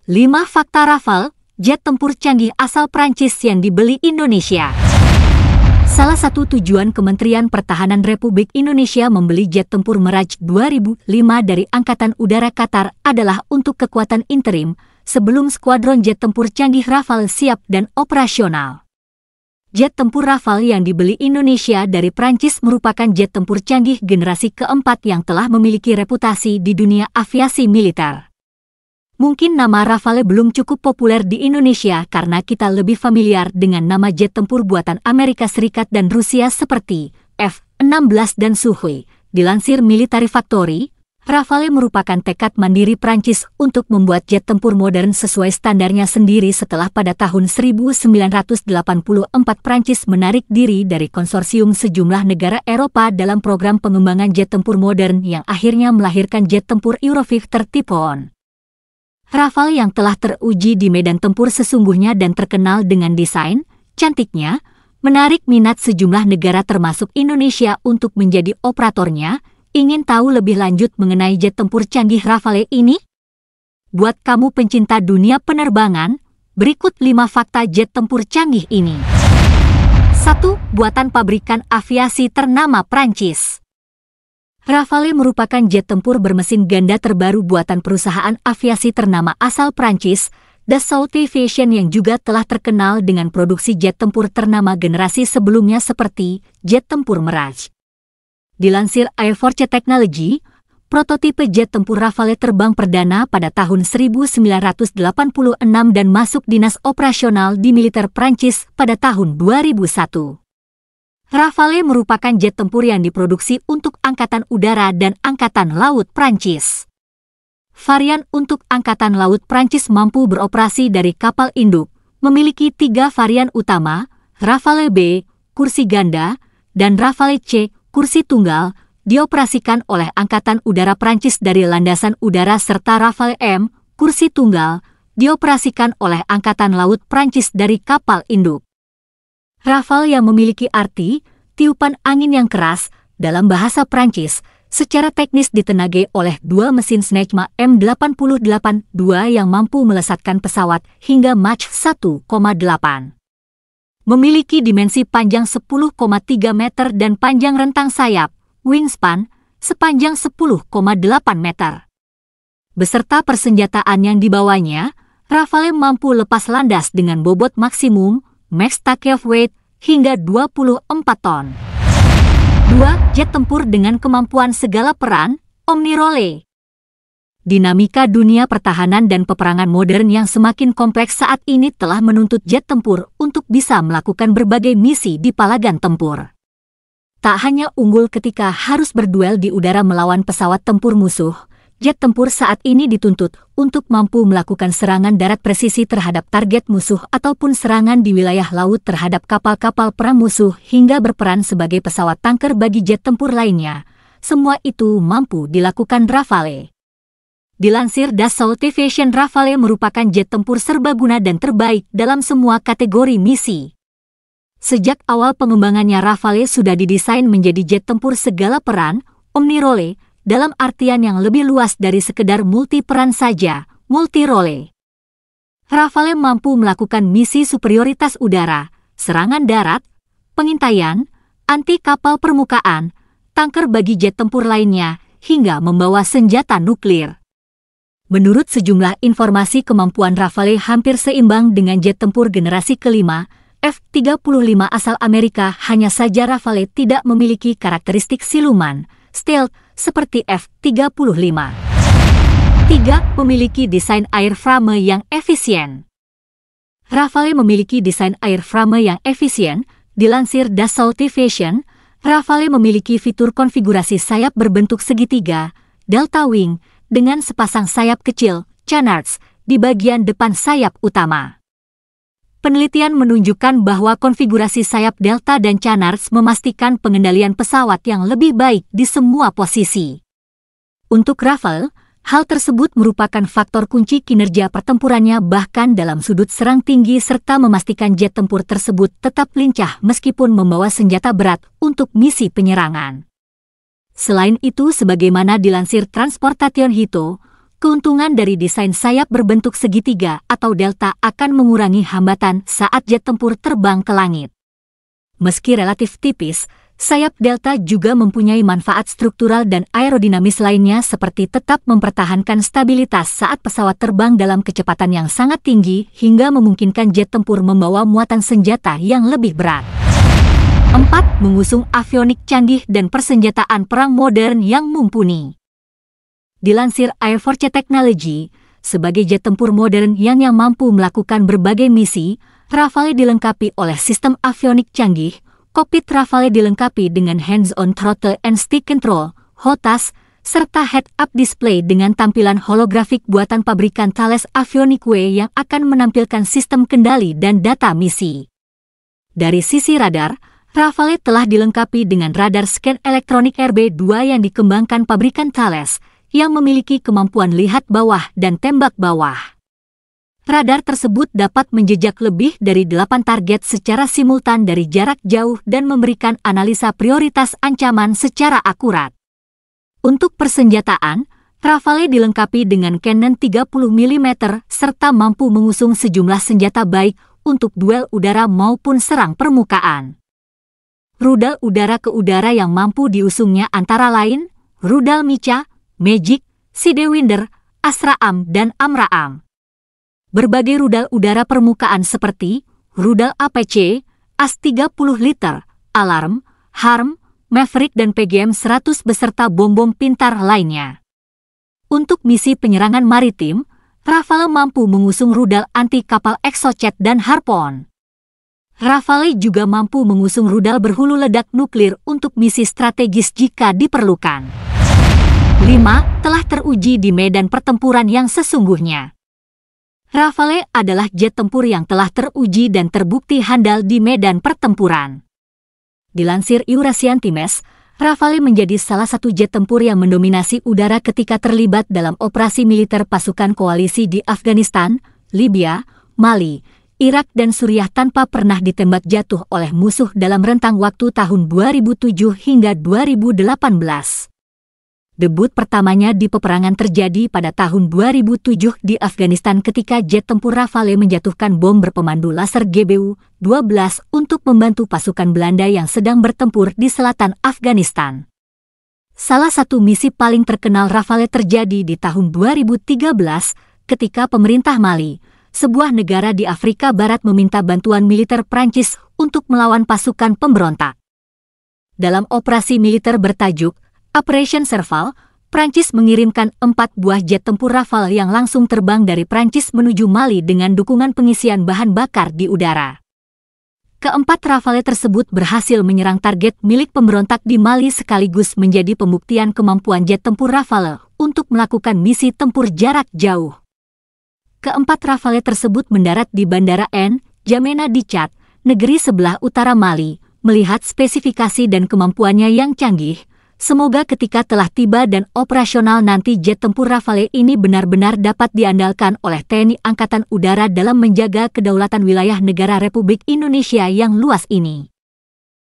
5 fakta Rafale, jet tempur canggih asal Prancis yang dibeli Indonesia. Salah satu tujuan Kementerian Pertahanan Republik Indonesia membeli jet tempur Mirage 2005 dari Angkatan Udara Qatar adalah untuk kekuatan interim sebelum skuadron jet tempur canggih Rafale siap dan operasional. Jet tempur Rafale yang dibeli Indonesia dari Prancis merupakan jet tempur canggih generasi keempat yang telah memiliki reputasi di dunia aviasi militer. Mungkin nama Rafale belum cukup populer di Indonesia karena kita lebih familiar dengan nama jet tempur buatan Amerika Serikat dan Rusia seperti F-16 dan Sukhoi. Dilansir Military Factory, Rafale merupakan tekad mandiri Prancis untuk membuat jet tempur modern sesuai standarnya sendiri setelah pada tahun 1984 Prancis menarik diri dari konsorsium sejumlah negara Eropa dalam program pengembangan jet tempur modern yang akhirnya melahirkan jet tempur Eurofighter tipe ON. Rafale yang telah teruji di medan tempur sesungguhnya dan terkenal dengan desain, cantiknya, menarik minat sejumlah negara termasuk Indonesia untuk menjadi operatornya. Ingin tahu lebih lanjut mengenai jet tempur canggih Rafale ini? Buat kamu pencinta dunia penerbangan, berikut 5 fakta jet tempur canggih ini. 1. Buatan pabrikan aviasi ternama Prancis. Rafale merupakan jet tempur bermesin ganda terbaru buatan perusahaan aviasi ternama asal Prancis, Dassault Aviation, yang juga telah terkenal dengan produksi jet tempur ternama generasi sebelumnya seperti jet tempur Mirage. Dilansir Air Force Technology, prototipe jet tempur Rafale terbang perdana pada tahun 1986 dan masuk dinas operasional di militer Prancis pada tahun 2001. Rafale merupakan jet tempur yang diproduksi untuk Angkatan Udara dan Angkatan Laut Prancis. Varian untuk Angkatan Laut Prancis mampu beroperasi dari kapal induk, memiliki 3 varian utama, Rafale B, kursi ganda, dan Rafale C, kursi tunggal, dioperasikan oleh Angkatan Udara Prancis dari landasan udara serta Rafale M, kursi tunggal, dioperasikan oleh Angkatan Laut Prancis dari kapal induk. Rafale yang memiliki arti tiupan angin yang keras dalam bahasa Prancis secara teknis ditenagai oleh 2 mesin Snecma M88-2 yang mampu melesatkan pesawat hingga Mach 1,8. Memiliki dimensi panjang 10,3 meter dan panjang rentang sayap, wingspan, sepanjang 10,8 meter. Beserta persenjataan yang dibawanya, Rafale mampu lepas landas dengan bobot maksimum max takeoff weight hingga 24 ton. 2. Jet tempur dengan kemampuan segala peran, Omnirole. Dinamika dunia pertahanan dan peperangan modern yang semakin kompleks saat ini telah menuntut jet tempur untuk bisa melakukan berbagai misi di palagan tempur. Tak hanya unggul ketika harus berduel di udara melawan pesawat tempur musuh, jet tempur saat ini dituntut untuk mampu melakukan serangan darat presisi terhadap target musuh ataupun serangan di wilayah laut terhadap kapal-kapal perang musuh hingga berperan sebagai pesawat tanker bagi jet tempur lainnya. Semua itu mampu dilakukan Rafale. Dilansir Dassault Aviation, Rafale merupakan jet tempur serbaguna dan terbaik dalam semua kategori misi. Sejak awal pengembangannya, Rafale sudah didesain menjadi jet tempur segala peran, Omnirole, dalam artian yang lebih luas dari sekedar multi peran saja, multi-role. Rafale mampu melakukan misi superioritas udara, serangan darat, pengintaian, anti kapal permukaan, tanker bagi jet tempur lainnya, hingga membawa senjata nuklir. Menurut sejumlah informasi, kemampuan Rafale hampir seimbang dengan jet tempur generasi kelima, F-35 asal Amerika. Hanya saja Rafale tidak memiliki karakteristik siluman, stealth, seperti F-35. 3. Memiliki desain airframe yang efisien. Rafale memiliki desain airframe yang efisien. Dilansir Dassault Aviation, Rafale memiliki fitur konfigurasi sayap berbentuk segitiga, delta wing, dengan sepasang sayap kecil, canards, di bagian depan sayap utama. Penelitian menunjukkan bahwa konfigurasi sayap delta dan canards memastikan pengendalian pesawat yang lebih baik di semua posisi. Untuk Rafale, hal tersebut merupakan faktor kunci kinerja pertempurannya bahkan dalam sudut serang tinggi serta memastikan jet tempur tersebut tetap lincah meskipun membawa senjata berat untuk misi penyerangan. Selain itu, sebagaimana dilansir Transportation Hito, Keuntungan dari desain sayap berbentuk segitiga atau delta akan mengurangi hambatan saat jet tempur terbang ke langit. Meski relatif tipis, sayap delta juga mempunyai manfaat struktural dan aerodinamis lainnya seperti tetap mempertahankan stabilitas saat pesawat terbang dalam kecepatan yang sangat tinggi hingga memungkinkan jet tempur membawa muatan senjata yang lebih berat. 4. Mengusung avionik canggih dan persenjataan perang modern yang mumpuni. Dilansir Air Force Technology, sebagai jet tempur modern yang mampu melakukan berbagai misi, Rafale dilengkapi oleh sistem avionik canggih. Kokpit Rafale dilengkapi dengan hands-on throttle and stick control, HOTAS, serta head-up display dengan tampilan holografik buatan pabrikan Thales Avionics yang akan menampilkan sistem kendali dan data misi. Dari sisi radar, Rafale telah dilengkapi dengan radar scan elektronik RB2 yang dikembangkan pabrikan Thales, yang memiliki kemampuan lihat bawah dan tembak bawah. Radar tersebut dapat menjejak lebih dari 8 target secara simultan dari jarak jauh dan memberikan analisa prioritas ancaman secara akurat. Untuk persenjataan, Rafale dilengkapi dengan cannon 30 mm serta mampu mengusung sejumlah senjata baik untuk duel udara maupun serang permukaan. Rudal udara ke udara yang mampu diusungnya antara lain rudal Mica, Magic, Sidewinder, Astra-am, dan Amra-am. Berbagai rudal udara permukaan seperti rudal APC, AS-30 liter, Alarm, Harm, Maverick dan PGM-100 beserta bom-bom pintar lainnya. Untuk misi penyerangan maritim, Rafale mampu mengusung rudal anti kapal Exocet dan Harpoon. Rafale juga mampu mengusung rudal berhulu ledak nuklir untuk misi strategis jika diperlukan. 5. Telah teruji di medan pertempuran yang sesungguhnya. Rafale adalah jet tempur yang telah teruji dan terbukti handal di medan pertempuran. Dilansir Eurasian Times, Rafale menjadi salah satu jet tempur yang mendominasi udara ketika terlibat dalam operasi militer pasukan koalisi di Afghanistan, Libya, Mali, Irak dan Suriah tanpa pernah ditembak jatuh oleh musuh dalam rentang waktu tahun 2007 hingga 2018. Debut pertamanya di peperangan terjadi pada tahun 2007 di Afghanistan ketika jet tempur Rafale menjatuhkan bom berpemandu laser GBU-12 untuk membantu pasukan Belanda yang sedang bertempur di selatan Afghanistan. Salah satu misi paling terkenal Rafale terjadi di tahun 2013 ketika pemerintah Mali, sebuah negara di Afrika Barat, meminta bantuan militer Prancis untuk melawan pasukan pemberontak. Dalam operasi militer bertajuk Operation Serval, Prancis mengirimkan 4 buah jet tempur Rafale yang langsung terbang dari Prancis menuju Mali dengan dukungan pengisian bahan bakar di udara. Keempat Rafale tersebut berhasil menyerang target milik pemberontak di Mali sekaligus menjadi pembuktian kemampuan jet tempur Rafale untuk melakukan misi tempur jarak jauh. Keempat Rafale tersebut mendarat di Bandara N'Djamena di Chad, negeri sebelah utara Mali. Melihat spesifikasi dan kemampuannya yang canggih, semoga ketika telah tiba dan operasional nanti jet tempur Rafale ini benar-benar dapat diandalkan oleh TNI Angkatan Udara dalam menjaga kedaulatan wilayah negara Republik Indonesia yang luas ini.